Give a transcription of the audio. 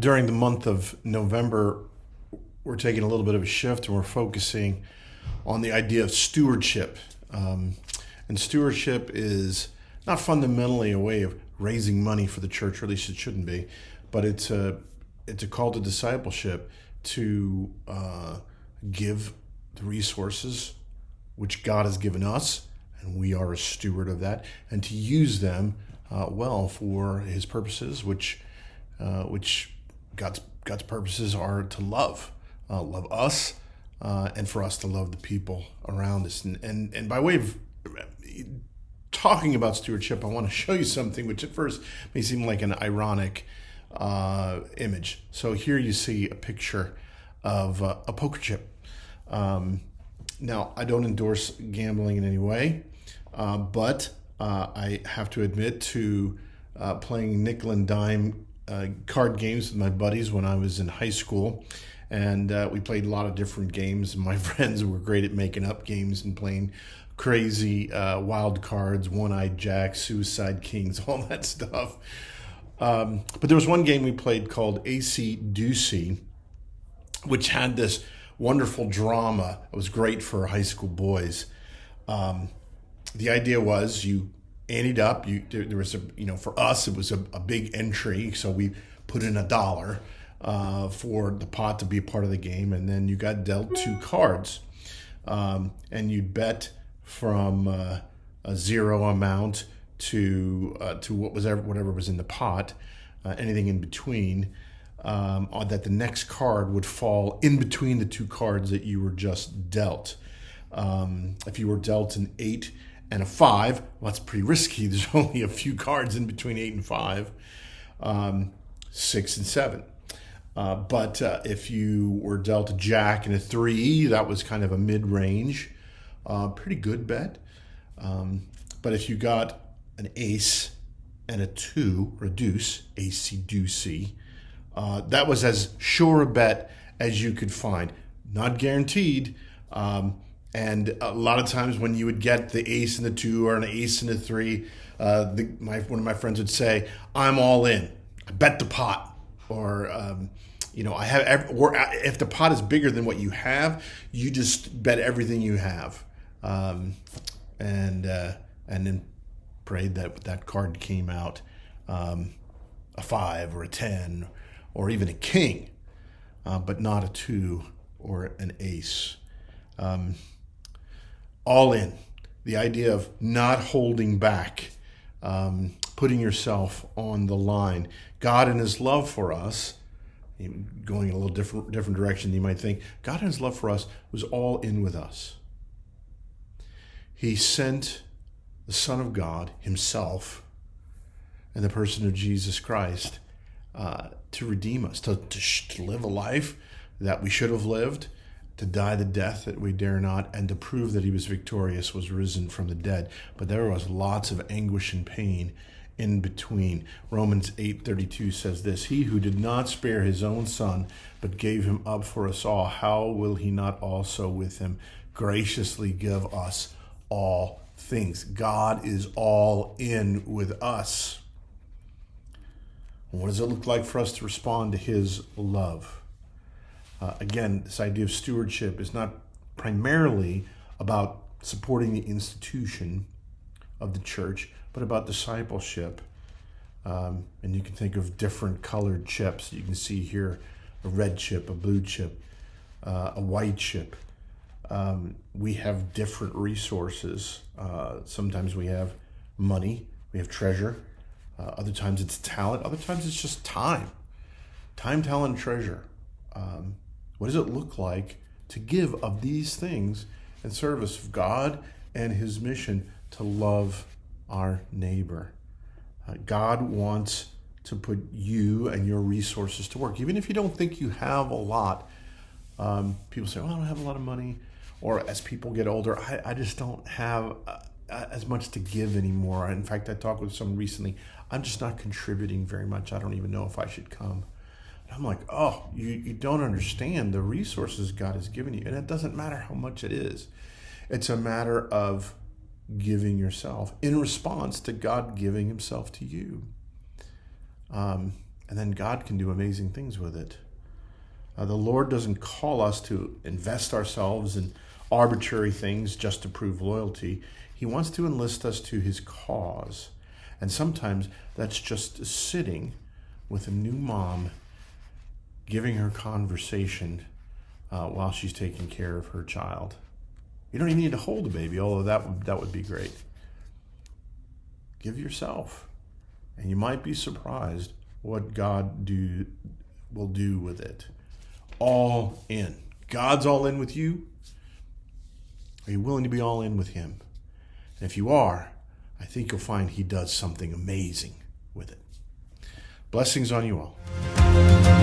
during the month of November, we're taking a little bit of a shift and we're focusing on the idea of stewardship. And stewardship is not fundamentally a way of raising money for the church, or at least it shouldn't be, but it's a call to discipleship to give the resources which God has given us, and we are a steward of that, and to use them well for His purposes, which God's purposes are to love us, and for us to love the people around us. And by way of talking about stewardship, I want to show you something which at first may seem like an ironic image. So here you see a picture of a poker chip. Now, I don't endorse gambling in any way, but I have to admit to playing nickel and dime card games with my buddies when I was in high school. And we played a lot of different games. My friends were great at making up games and playing crazy wild cards, one-eyed jacks, suicide kings, all that stuff. But there was one game we played called AC Doocy, which had this wonderful drama. It was great for high school boys. The idea was you anteed up. There was for us it was a big entry, so we put in $1 for the pot to be a part of the game, and then you got dealt 2 cards, and you'd bet from a zero amount to whatever was in the pot, anything in between. That the next card would fall in between the 2 cards that you were just dealt. If you were dealt an 8 and a 5, well, that's pretty risky. There's only a few cards in between 8 and 5, 6 and 7. But if you were dealt a jack and a 3, that was kind of a mid-range, pretty good bet. But if you got an ace and a 2, or a deuce, AC deucey, that was as sure a bet as you could find. Not guaranteed. And a lot of times when you would get the ace and the 2 or an ace and a 3, one of my friends would say, "I'm all in. I bet the pot." Or, or if the pot is bigger than what you have, you just bet everything you have. And then prayed that card came out a 5 or a 10 or even a king, but not a 2 or an ace. All in. The idea of not holding back, putting yourself on the line. God in His love for us, going in a little different direction than you might think, God in His love for us was all in with us. He sent the Son of God Himself in the person of Jesus Christ to redeem us, to live a life that we should have lived, to die the death that we dare not, and to prove that He was victorious, was risen from the dead. But there was lots of anguish and pain in between. Romans 8:32 says this: "He who did not spare His own Son, but gave Him up for us all, how will He not also with Him graciously give us all things?" God is all in with us. What does it look like for us to respond to His love? Again, this idea of stewardship is not primarily about supporting the institution of the church, but about discipleship. And you can think of different colored chips. You can see here a red chip, a blue chip, a white chip. We have different resources. Sometimes we have money, we have treasure. Other times it's talent. Other times it's just time. Time, talent, and treasure. What does it look like to give of these things in service of God and His mission to love our neighbor? God wants to put you and your resources to work. Even if you don't think you have a lot, people say, "Well, I don't have a lot of money." Or as people get older, I just don't have as much to give anymore. In fact, I talked with someone recently, "I'm just not contributing very much. I don't even know if I should come." And I'm like, "Oh, you don't understand the resources God has given you." And it doesn't matter how much it is. It's a matter of giving yourself in response to God giving Himself to you. And and then God can do amazing things with it. The Lord doesn't call us to invest ourselves in arbitrary things just to prove loyalty. He wants to enlist us to his cause. And sometimes that's just sitting with a new mom, giving her conversation while she's taking care of her child. You don't even need to hold the baby, although that would be great. Give yourself, and you might be surprised what God will do with it. All in. God's all in with you. Are you willing to be all in with him? And if you are, I think you'll find he does something amazing with it. Blessings on you all.